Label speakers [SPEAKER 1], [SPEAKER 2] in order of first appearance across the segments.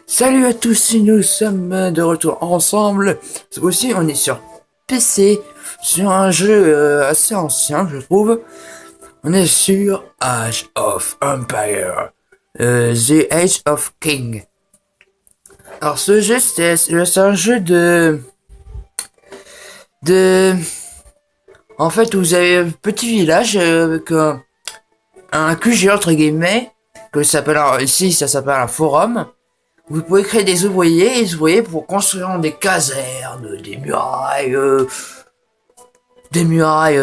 [SPEAKER 1] Salut à tous, nous sommes de retour ensemble. Cette fois-ci, on est sur PC, sur un jeu assez ancien, je trouve. On est sur Age of Empire, The Age of King. Alors, ce jeu, c'est un jeu de, en fait, vous avez un petit village avec un QG entre guillemets, que ça s'appelle ici, ça s'appelle un forum. Vous pouvez créer des ouvriers, et des ouvriers pour construire des casernes, des murailles,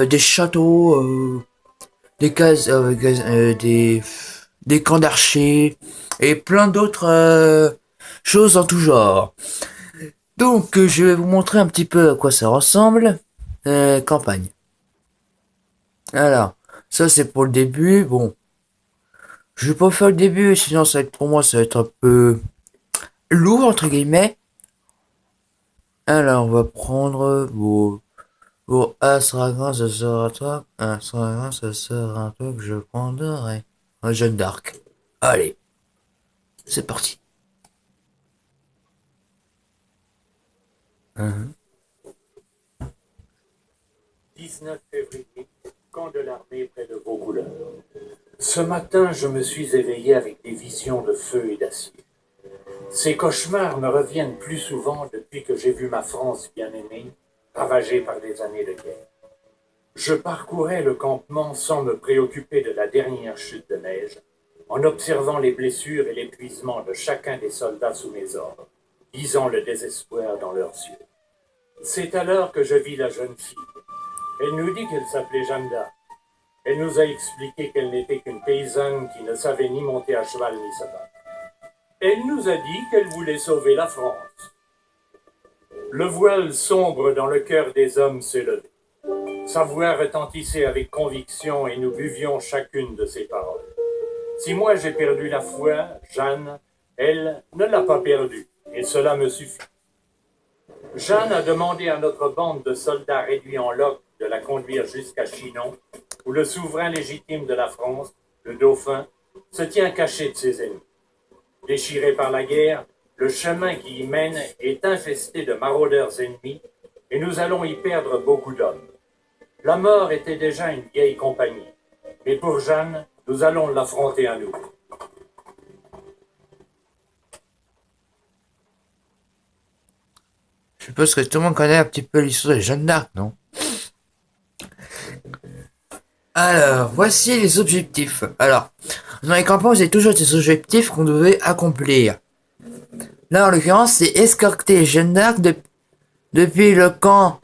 [SPEAKER 1] des châteaux, des camps d'archers, et plein d'autres choses en tout genre. Donc, je vais vous montrer un petit peu à quoi ça ressemble. Campagne. Alors, ça c'est pour le début. Bon, je vais pas faire le début, sinon ça va être, pour moi ça va être un peu lourd entre guillemets. Alors, on va prendre vos Astragan, ça sera toi. Astragan, ça sera un truc que je prendrai. Un Jeanne d'Arc. Allez, c'est parti.
[SPEAKER 2] 19 février, camp de l'armée près de Vaucouleurs. Ce matin, je me suis éveillé avec des visions de feu et d'acier. Ces cauchemars me reviennent plus souvent depuis que j'ai vu ma France bien-aimée ravagée par des années de guerre. Je parcourais le campement sans me préoccuper de la dernière chute de neige, en observant les blessures et l'épuisement de chacun des soldats sous mes ordres, lisant le désespoir dans leurs yeux. C'est alors que je vis la jeune fille. Elle nous dit qu'elle s'appelait Jeanne d'Arc. Elle nous a expliqué qu'elle n'était qu'une paysanne qui ne savait ni monter à cheval ni se battre. Elle nous a dit qu'elle voulait sauver la France. Le voile sombre dans le cœur des hommes s'est levé. Sa voix retentissait avec conviction et nous buvions chacune de ses paroles. Si moi j'ai perdu la foi, Jeanne, elle, ne l'a pas perdue, et cela me suffit. Jeanne a demandé à notre bande de soldats réduits en loques de la conduire jusqu'à Chinon, où le souverain légitime de la France, le dauphin, se tient caché de ses ennemis. Déchiré par la guerre, le chemin qui y mène est infesté de maraudeurs ennemis, et nous allons y perdre beaucoup d'hommes. La mort était déjà une vieille compagnie, mais pour Jeanne, nous allons l'affronter à nouveau.
[SPEAKER 1] Je suppose que tout le monde connaît un petit peu l'histoire de Jeanne d'Arc, non? Alors, voici les objectifs. Alors, dans les campagnes, vous avez toujours des objectifs qu'on devait accomplir. Là, en l'occurrence, c'est escorter Jeanne d'Arc depuis le camp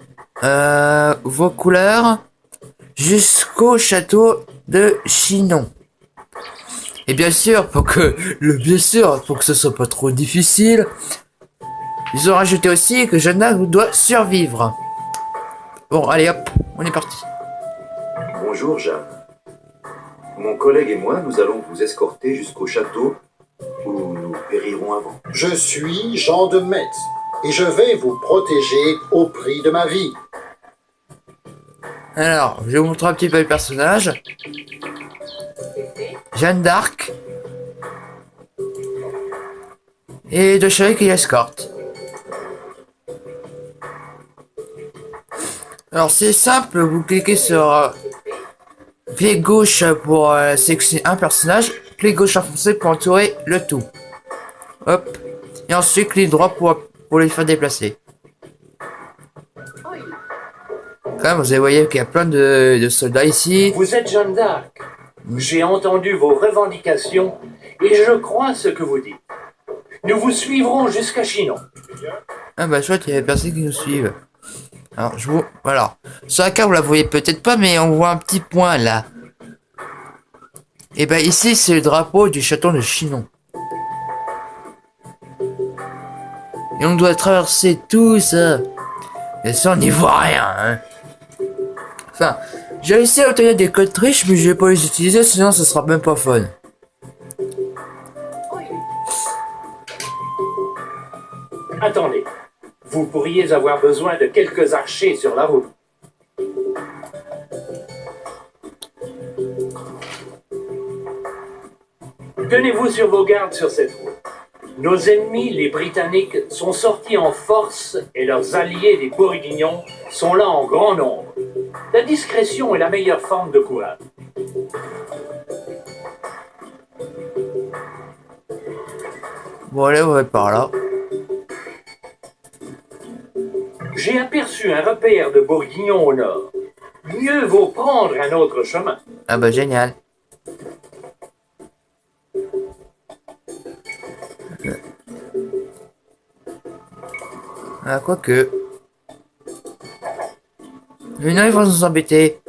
[SPEAKER 1] Vaucouleurs jusqu'au château de Chinon. Et bien sûr, pour que ce soit pas trop difficile, ils ont rajouté aussi que Jeanne d'Arc doit survivre. Bon, allez hop, on est parti.
[SPEAKER 3] Bonjour Jeanne. Mon collègue et moi, nous allons vous escorter jusqu'au château où nous périrons avant.
[SPEAKER 4] Je suis Jean de Metz et je vais vous protéger au prix de ma vie.
[SPEAKER 1] Alors, je vais vous montrer un petit peu les personnages. Jeanne d'Arc. Et deux chevaliers qui l'escortent. Alors c'est simple, vous cliquez sur pied gauche pour sélectionner un personnage, clic gauche enfoncé pour entourer le tout. Hop. Et ensuite clic droit pour les faire déplacer. Quand même, vous voyez qu'il y a plein de soldats ici.
[SPEAKER 2] Vous êtes Jeanne d'Arc. J'ai entendu vos revendications et je crois ce que vous dites. Nous vous suivrons jusqu'à Chinon.
[SPEAKER 1] Ah bah chouette, il y a personne qui nous suivent. Alors je vous... Voilà. Sur la carte vous la voyez peut-être pas, mais on voit un petit point là. Et bah ici c'est le drapeau du château de Chinon. Et on doit traverser tout ça. Et ça on n'y voit rien, hein. Enfin, j'ai réussi à obtenir des codes triches, mais je vais pas les utiliser, sinon ça sera même pas fun.
[SPEAKER 2] Attendez, vous pourriez avoir besoin de quelques archers sur la route. Tenez-vous sur vos gardes sur cette route. Nos ennemis, les Britanniques, sont sortis en force et leurs alliés, les Bourguignons, sont là en grand nombre. La discrétion est la meilleure forme de courage.
[SPEAKER 1] Bon, allez, on va par là.
[SPEAKER 2] J'ai aperçu un repère de Bourguignons au nord. Mieux vaut prendre un autre chemin.
[SPEAKER 1] Ah bah génial. Ah, quoique. Mais non, ils vont nous embêter.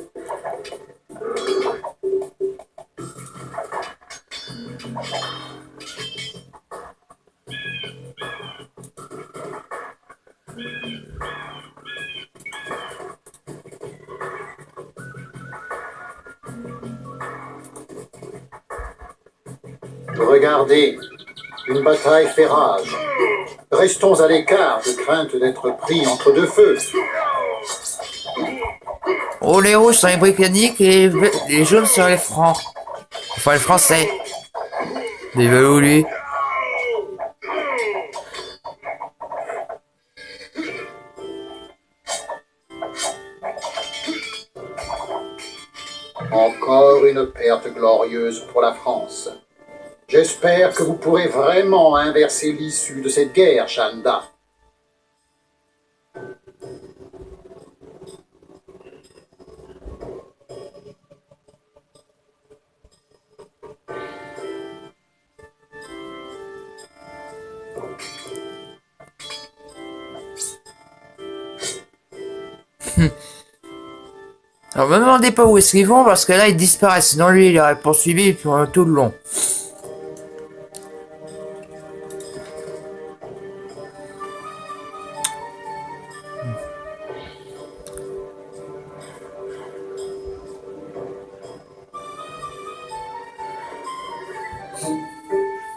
[SPEAKER 4] Regardez, une bataille fait rage. Restons à l'écart de crainte d'être pris entre deux feux.
[SPEAKER 1] Oh, les rouges sont les britanniques et les jaunes sont les francs. Enfin, les français. Mais il va où, lui?
[SPEAKER 4] Encore une perte glorieuse pour la France. J'espère que vous pourrez vraiment inverser l'issue de cette guerre, Chanda.
[SPEAKER 1] Alors, me demandez pas où est-ce qu'ils vont parce que là, ils disparaissent. Sinon, lui, il aurait poursuivi pour tout le long.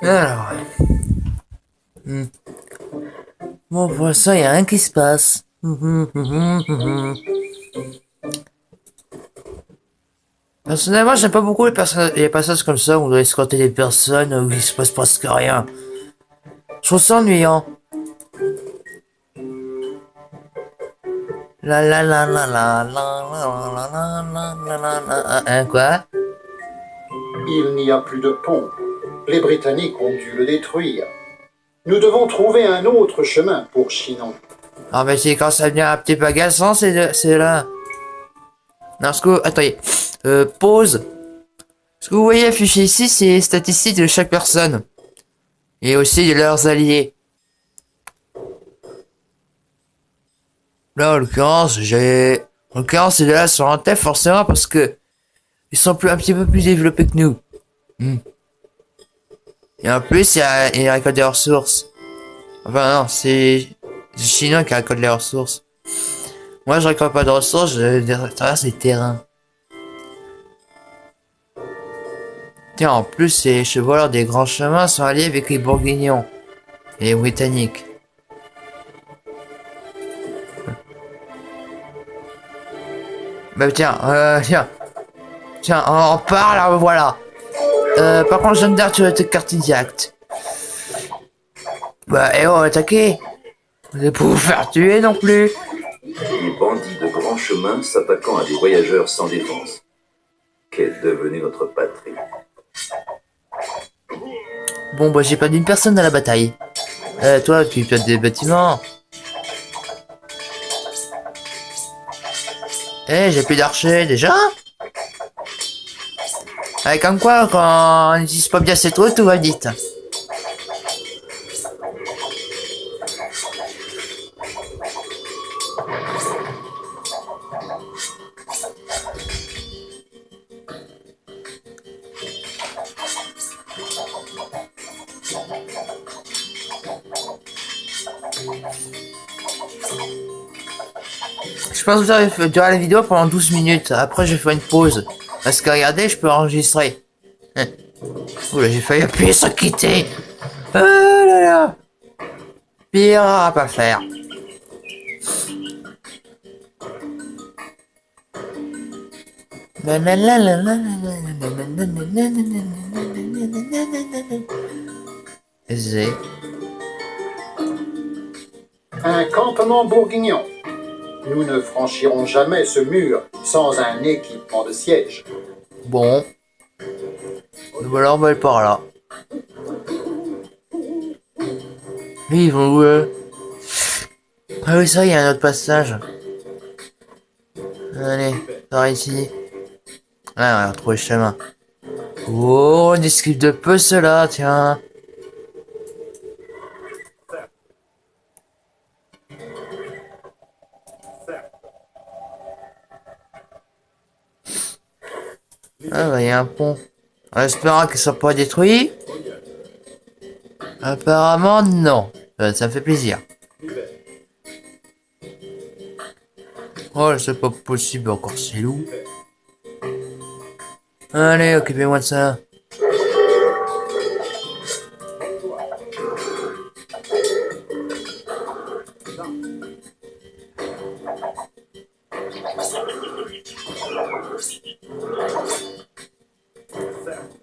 [SPEAKER 1] Alors. Bon, pour l'instant, il n'y a rien qui se passe. Personnellement, j'aime pas beaucoup les passages comme ça où on doit escorter des personnes où il se passe presque rien. Je trouve ça ennuyant. La la la la la la la la la la la la. Hein, quoi?
[SPEAKER 4] Il n'y a plus de pont. Les Britanniques ont dû le détruire. Nous devons trouver un autre chemin pour Chinon.
[SPEAKER 1] Ah, mais c'est quand ça devient un petit peu agaçant, c'est là. Non, ce que, attendez. Pause. Ce que vous voyez affiché ici, c'est les statistiques de chaque personne. Et aussi de leurs alliés. Là, en l'occurrence, en l'occurrence, c'est là sur un tête forcément parce que ils sont un petit peu plus développés que nous. Et en plus, il récolte des ressources. Enfin, non, c'est les Chinois qui récoltent les ressources. Moi, je récolte pas de ressources, je traverse les terrains. Tiens, en plus, les chevaleurs des grands chemins sont alliés avec les Bourguignons et les Britanniques. Bah tiens, tiens, on parle, voilà. Par contre, Jeanne d'Arc, tu vas être cardiaque. Bah, oh, attaquez. Vous allez pas vous faire tuer non plus.
[SPEAKER 3] Des bandits de grand chemin s'attaquant à des voyageurs sans défense. Qu'est devenue notre patrie?
[SPEAKER 1] Bon, bah, j'ai perdu une personne dans la bataille. Toi, tu perds des bâtiments. J'ai plus d'archers, déjà? Comme quoi, quand on n'utilise pas bien ses trucs, tout va vite. Je pense que vous avez duré la vidéo pendant 12 minutes. Après, je vais faire une pause. Parce que regardez, je peux enregistrer. Oula, j'ai failli appuyer sur quitter. Oh là là. Pire à pas faire. Z.
[SPEAKER 4] Un campement bourguignon. Nous ne franchirons jamais ce mur sans un équipement de siège.
[SPEAKER 1] Bon. Voilà, on va aller par là. Oui, ils vont où eux? Ah oui, ça, il y a un autre passage. Allez, par ici. Ah, on va retrouver le chemin. Oh, on esquive de peu cela, tiens. Ah bah, il y a un pont. En espérant qu'il soit pas détruit. Apparemment, non. Ça me fait plaisir. Oh, c'est pas possible, encore c'est loup. Allez, occupez-moi de ça.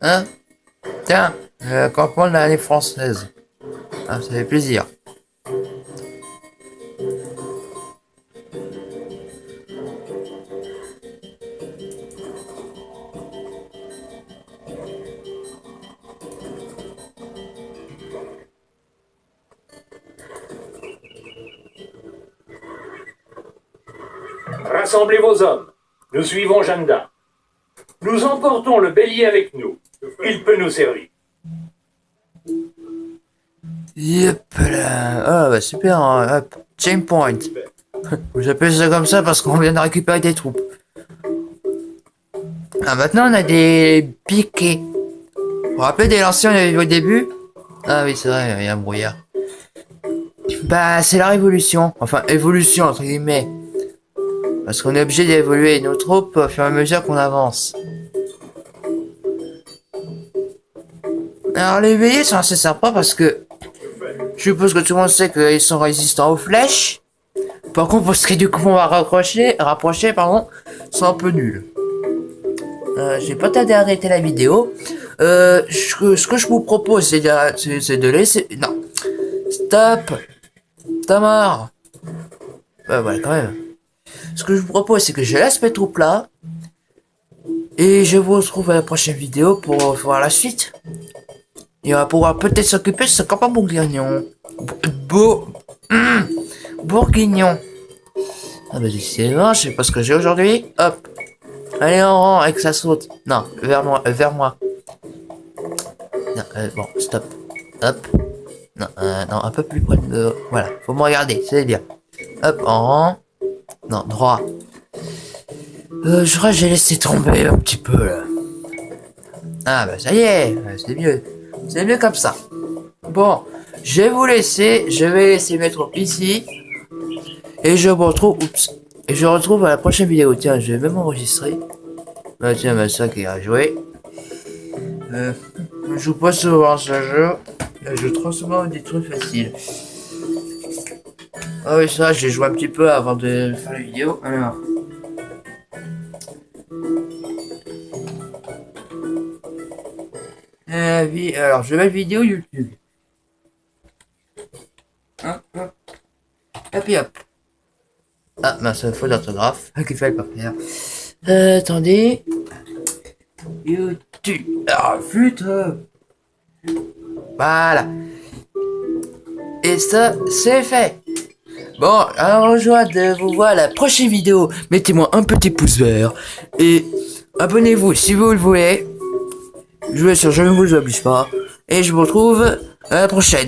[SPEAKER 1] Hein? Tiens, campement de l'année française. Ah, ça fait plaisir.
[SPEAKER 2] Rassemblez vos hommes. Nous suivons Jeanne d'Arc. Nous emportons le bélier avec nous. Il peut nous servir.
[SPEAKER 1] Yep là. Ah bah super, hein. Hop, chain point. J'appelle ça comme ça parce qu'on vient de récupérer des troupes. Ah maintenant on a des piquets. Vous vous rappelez des lanciers on avait vu au début? Ah oui c'est vrai, il y a un brouillard. Bah c'est la révolution. Enfin évolution entre guillemets. Parce qu'on est obligé d'évoluer nos troupes au fur et à mesure qu'on avance. Alors les béliers sont assez sympas parce que je suppose que tout le monde sait qu'ils sont résistants aux flèches. Par contre pour ce qui est du combat rapproché, pardon, c'est un peu nul. J'ai pas tardé à arrêter la vidéo. Ce que je vous propose c'est de laisser... Non. Stop. T'as marre. Voilà quand même. Ce que je vous propose c'est que je laisse mes troupes là. Et je vous retrouve à la prochaine vidéo pour voir la suite. Et on va pouvoir peut-être s'occuper de ce campement bourguignon. Bourguignon. Ah bah décidément, je sais pas ce que j'ai aujourd'hui. Hop. Allez en rang avec ça saute. Non, vers moi. Non, bon, stop. Hop. Non, non, un peu plus près de... Voilà, faut me regarder, c'est bien. Hop, en rang. Non, droit. Je crois que j'ai laissé tomber un petit peu là. Ah bah ça y est, c'est mieux. C'est mieux comme ça. Bon, je vais vous laisser. Je vais laisser mes troupes ici. Et je vous retrouve. Oups. Et je retrouve à la prochaine vidéo. Tiens, je vais même enregistrer. Bah tiens, bah ça qui a joué. Je joue pas souvent ce jeu. Je trouve souvent des trucs faciles. Ah oui, ça, j'ai joué un petit peu avant de faire la vidéo. Alors. Alors, je vais mettre vidéo YouTube. Hop, hop. Et puis hop. Ah, mince, faute d'orthographe. Qu'il fallait pas faire. Attendez. YouTube. Ah, putain. Voilà. Et ça, c'est fait. Bon, alors je vois de vous voir à la prochaine vidéo. Mettez-moi un petit pouce vert. Et abonnez-vous si vous le voulez. Je ne vous oblige pas. Et je vous retrouve à la prochaine.